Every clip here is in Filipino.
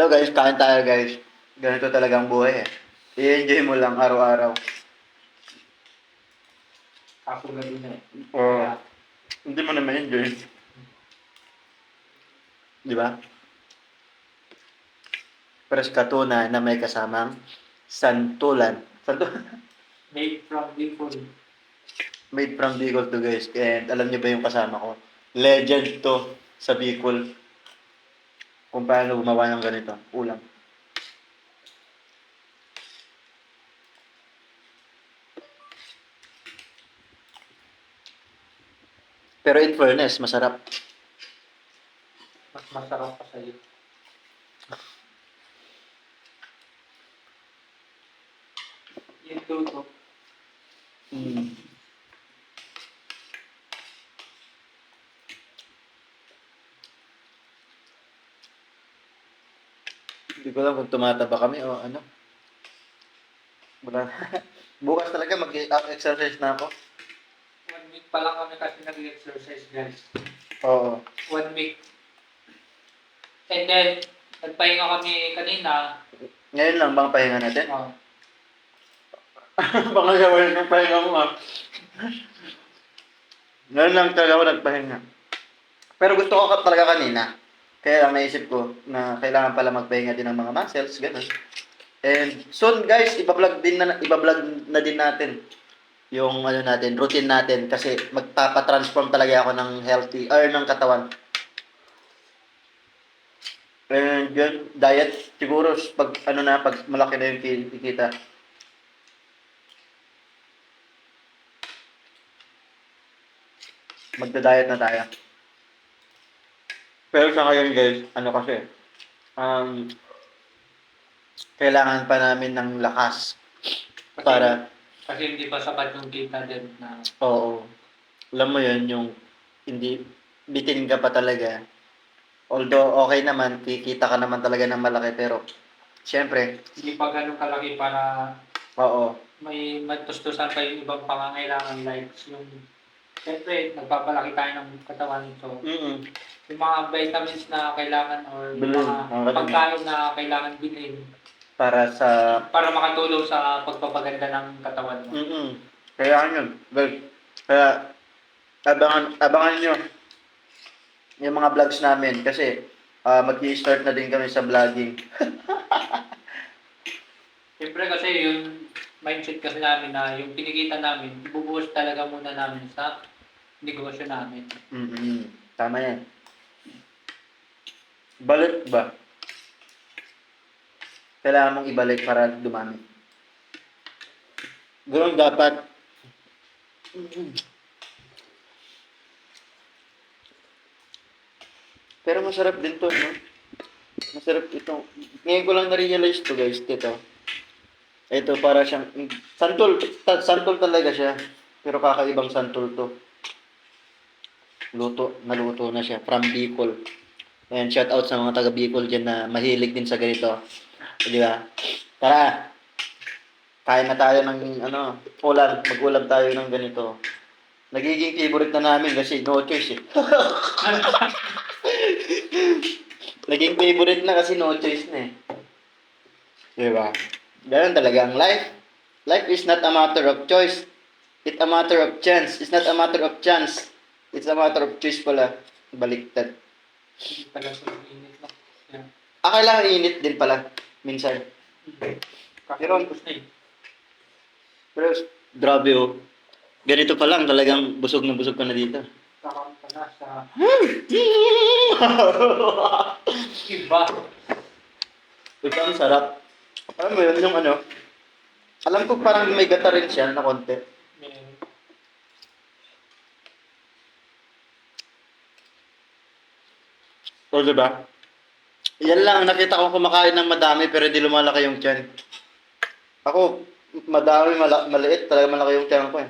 Hello guys, kain tayo guys. Ganito talagang buhay eh. I-enjoy mo lang araw-araw. Ako gabi na eh. Oo. Hindi mo naman enjoy. Di ba? Preska tuna na may kasamang santulan. Made from Bicol. Made from Bicol to guys. And alam niyo ba yung kasama ko? Legend to sa Bicol. Kung paano gumawa ng ganito. Ulam. Pero in fairness, masarap. Mas masarap pa sa'yo. Yung tuto. Mm. Hindi ko alam kung tumataba kami o ano. Wala. Bukas talaga mag-exercise na ako. 1 week pa lang kami kasi nag-exercise guys. Oo. 1 week. And then, nagpahinga kami kanina. Ngayon lang bang pahinga natin? Oh, Baka gawin ng pahinga mo ah. Ngayon lang talaga ako nagpahinga. Pero gusto ko talaga kanina. Kaya lang naisip ko na kailangan pala magpahinga din ng mga muscles, gano'n. And soon guys, iba-vlog na din natin yung ano natin, routine natin kasi magpapa-transform talaga ako ng healthy or ng katawan. And yun, diet siguro pag ano na pag malaki na yung kikita. Magda-diet na tayo. Pero sa ngayon guys, ano kasi, um, kailangan pa namin ng lakas para, kasi hindi pa sapat yung kita din na oo, alam mo yun, yung hindi, bitin ka pa talaga. Although okay naman, kikita ka naman talaga ng malaki, pero, syempre, hindi pa ganun kalaki para oo, may matustusan pa yung ibang pangangailangan like yung siyempre nagpapalaki tayo ng katawan so yung mga vitamins na kailangan or yung Bilhin, mga mga ganun. pagkain na kailangan bilhin para sa, para makatulong sa pagpapaganda ng katawan mo. kaya yun, guys, kaya, abangan nyo yung mga vlogs namin kasi, mag-i-start na din kami sa vlogging. Siyempre kasi yung mindset kasi namin na yung kinikita namin, ibubuhos talaga muna namin sa negosyo namin. Tama yan. Balik ba? Kailangan mong ibalik para dumami. Ganoon dapat. Pero masarap din to, no? Masarap ito. Ngayon ko lang na-realize to, guys, dito. Ito para siyang santol talaga siya. Pero kakaibang santol to. Naluto na siya from Bicol. Ayan, shout out sa mga taga Bicol diyan na mahilig din sa ganito. Di ba? Tara. Kain na tayo ng ulam. Mag-ulam tayo ng ganito. Nagiging favorite na namin kasi no choice eh. Naging favorite na kasi no choice na eh. Di ba? Ganun talaga ang life. Life is not a matter of choice. It's a matter of chance. It's not a matter of chance. It's a matter of choice pala. Baliktad. Hindi pala sa init na. Yan. Kailangan init din pala. Minsan. Pero, Kakalipas na eh. pero grabe oh. Ganito pa lang talagang busog na busog ka na dito. Kakamta na sa iba. Ito ang sarap. Alam mo yun, yung ano. Alam ko parang may gata rin siya na konti. Meron. O diba? Yan lang, nakita ko kumakain ng madami pero di lumalaki yung tiyan. Ako, madami, maliit, talaga malaki yung tiyan ko eh.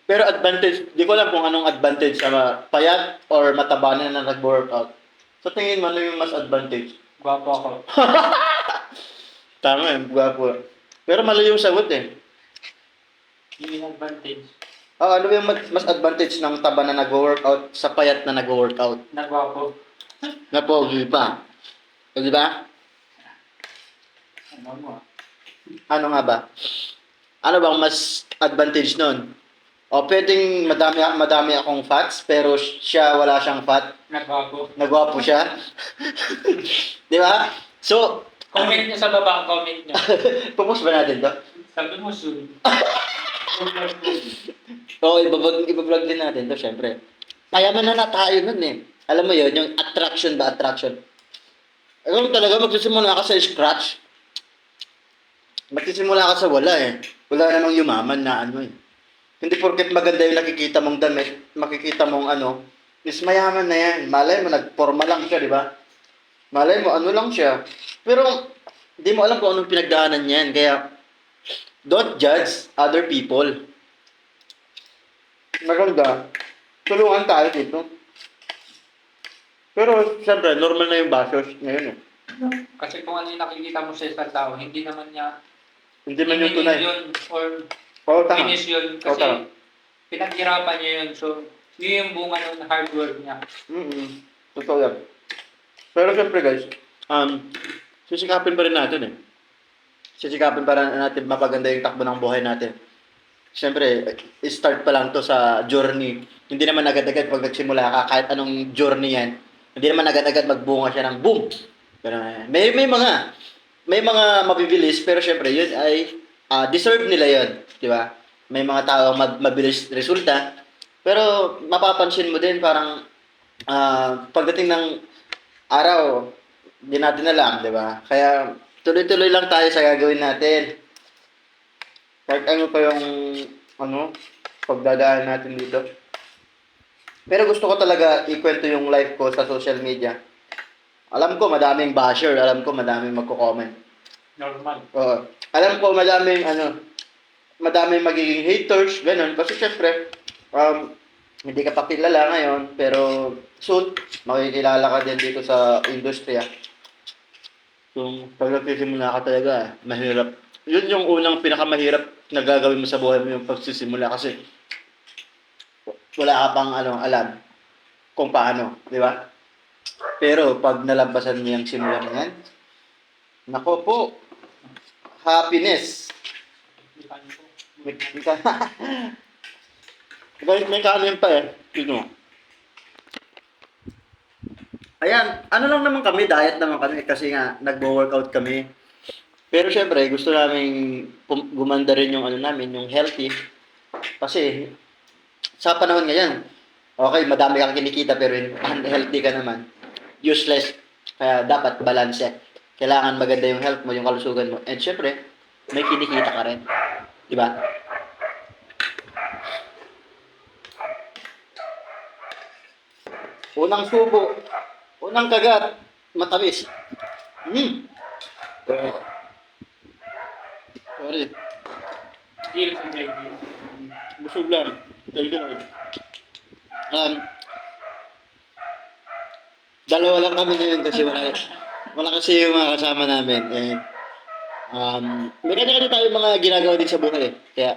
Pero advantage, di ko alam kung anong advantage sa payat or mataba na nag-workout. So tingin mo, ano yung mas advantage? Gwapo ako. Tama eh, gwapo. Pero mali yung sagot eh. Yung advantage. Ano yung mas advantage ng taba na nag-workout sa payat na nag-workout? Nagwapo. Na pogi pa. O, di ba? Ano mo? Ano nga ba? Ano bang mas advantage nun? O pwedeng madami akong fats, pero siya wala siyang fat. Nagbago. Nagwapo siya. Di ba? So, Comment nyo sa baba, comment nyo. pupost ba natin to? Sabi mo soon. Oo, ibablog din natin to, syempre. Payaman na tayo nun eh. Alam mo yon yung attraction ba? Attraction. Ikaw talaga magsisimula ka sa scratch. Magsisimula ka sa wala eh. Wala namang yumaman na ano eh. Hindi porket maganda yung nakikita mong damit, makikita mong ano, is mayaman na yan. Malay mo, nagporma lang siya, di ba? Malay mo, ano lang siya. Pero, hindi mo alam kung anong pinagdaanan niyan. Kaya, don't judge other people. Maganda. Tulungan tayo dito. Pero, siyempre, normal na yung basos ngayon eh. Kasi kung ano yung nakikita mo sa isang tao, hindi naman niya Hindi man yung tunay. yun or Oo, tama. finish yun. Oo, Kasi tama. pinaghirapan niya yun. So, yun yung bunga ng hard work niya. Totoo yan. Pero siyempre guys, sisikapin pa rin natin eh. Sisikapin pa rin natin mapaganda yung takbo ng buhay natin. Siyempre, start pa lang to sa journey. Hindi naman agad-agad pag nagsimula ka, kahit anong journey yan, hindi naman agad-agad magbunga siya ng boom. Pero may mga mabibilis, pero siyempre yun ay deserve nila yun, di ba? May mga tao mabilis resulta, pero mapapansin mo din parang pagdating ng araw, di natin alam, di ba? Kaya tuloy-tuloy lang tayo sa gagawin natin. Kahit ano pa yung pagdadaan natin dito. Pero gusto ko talaga ikwento yung life ko sa social media. Alam ko madaming basher, alam ko madaming magko-comment. Normal. Oo. Alam ko madaming magiging haters, ganun. Kasi syempre, hindi ka pa kilala ngayon, pero soon, makikilala ka din dito sa industriya. Kung pag nagsisimula ka talaga, mahirap. Yun yung unang pinakamahirap na gagawin mo sa buhay mo yung pagsisimula kasi wala ka pang alam kung paano, di ba? Pero pag nalampasan mo yung simula na yan, nako po, happiness. May may kanin pa eh. Sino? Ayan, ano lang naman kami, diet naman kami kasi nga nagwo-workout kami. Pero syempre, gusto namin gumanda rin yung namin, yung healthy. Kasi sa panahon ngayon, okay, madami kang kinikita pero unhealthy ka naman. Useless. Kaya dapat balance eh. Kailangan maganda yung health mo, yung kalusugan mo. And syempre, may kinikita ka rin. Di ba? Unang subo, unang kagat, matamis. Sorry. Deal sa baby. Busog lang. Talaga lang. Dalawa lang kami ngayon kasi wala kasi yung mga kasama namin. And, may kanya-kanya tayo mga ginagawa din sa buhay. Kaya,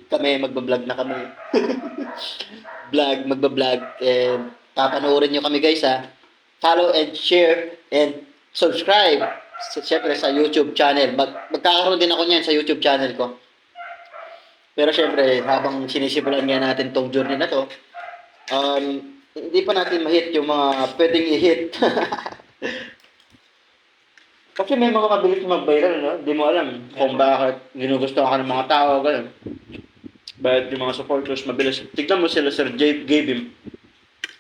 kami, magbablog na kami. Magbablog. And, papanoorin nyo kami guys ha. Follow and share and subscribe. Siyempre sa YouTube channel. Magkakaroon din ako niyan sa YouTube channel ko. Pero syempre, habang sinisimulan nga natin tong journey na to, hindi pa natin ma-hit yung mga pwedeng i-hit. Kasi may mga mabilis mag-viral, no? Hindi mo alam kung bakit ginugustuhan ka ng mga tao, gano'n. Bakit yung mga supporters mabilis. Tignan mo sila, Sir Gavin.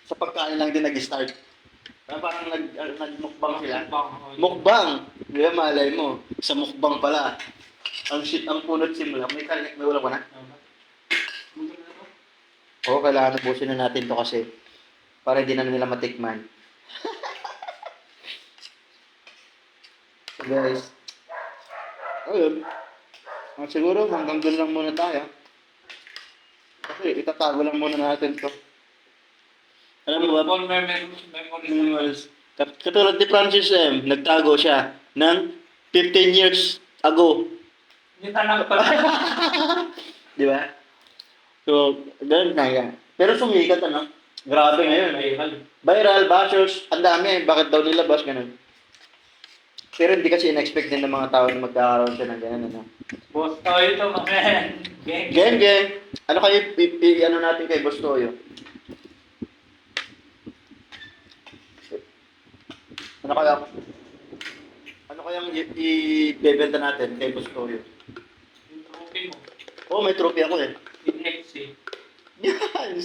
Sa pagkain lang din nag-start. Parang nag-mukbang sila. Mukbang! Hindi ba malay mo? Sa mukbang pala. Ang punot simula. May ulam ko na? Oo, kailangan ubusin na natin to kasi para hindi na nila matikman. So guys, ayun. Siguro hanggang doon lang muna tayo. Kasi itatago lang muna natin to. Alam mo ba? All memories. Memories. Katulad ni Francis M, nagtago siya ng 15 years ago. Hindi tanang pala. Di ba? So, ganun na yan. Pero sumikat, Grabe ngayon. Viral. Viral, bashers, ang dami. Bakit daw nilabas, ganun. Pero hindi kasi in-expect din ng mga tao na magkakaroon siya ng ganun, ano. Boss Toyo ito, mga yan. Gang. Geng. Ano kayo, ano natin kay Boss Toyo? Ano kayang i-bebenta natin kay Boss Toyo? Yung trophy mo. Oh, may trophy ako eh. Yung XC. Yan,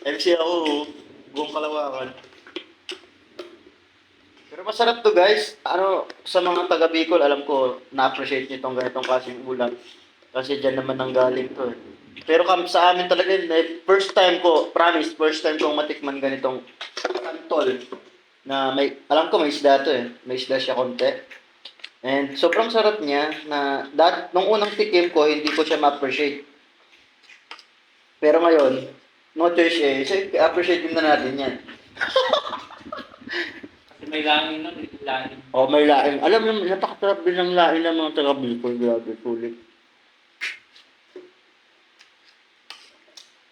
MC ako, buong Kalawakan. Pero masarap to guys. Ano, sa mga taga Bicol, alam ko, na-appreciate nyo itong ganitong klaseng ulam. Kasi dyan naman nanggaling to eh. Pero sa amin talaga, first time ko, promise, first time kong matikman ganitong santol. Na may, alam ko may isda to eh. May isda siya konti. And sobrang sarap niya na nung unang tikim ko, hindi ko siya ma-appreciate. Pero ngayon, no choice eh. So, appreciate din na natin yan. Kasi may langin nun, may langin. Oh, may laing. Alam mo, napakasarap din ng laing ng mga taga Bicol. Grabe, sulit.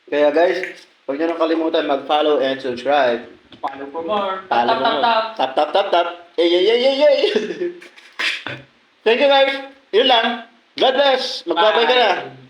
Kaya guys, huwag nyo nang kalimutan mag-follow and subscribe. Follow for more. Follow Tap, tap, tap. Tap, tap, tap, tap. Ay. Thank you guys. Yun lang. God bless. Magbabay ka na. Bye.